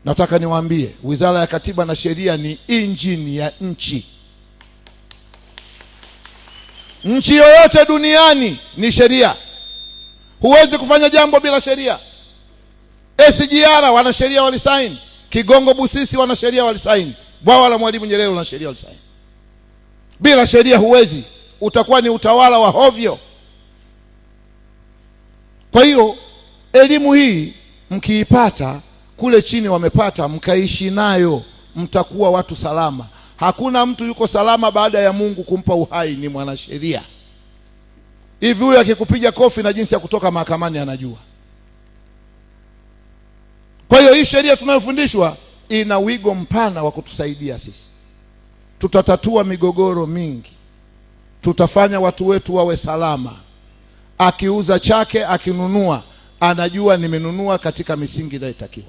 Nataka niwaambie, Wizara ya Katiba na Sheria ni injini ya nchi. Nchi yoyote duniani ni sheria. Huwezi kufanya jambo bila sheria. SGR wana sheria walisaini, Kigongo Busisi wana sheria walisaini, bwawa la Mwalimu Nyerere wana sheria walisaini. Bila sheria huwezi, utakuwa ni utawala wa hovyo. Kwa hiyo elimu hii mkiipata, kule chini wamepata, mkaishi nayo, mtakuwa watu salama. Hakuna mtu yuko salama baada ya Mungu kumpa uhai, ni mwanasheria. Hivi huyu akikupiga kofi na jinsi ya kutoka mahakamani anajua. Kwa hiyo hii sheria tunayofundishwa ina wigo mpana wa kutusaidia sisi. Tutatatua migogoro mingi. Tutafanya watu wetu wawe salama. Akiuza chake, akinunua, anajua nimenunua katika misingi inayotakiwa.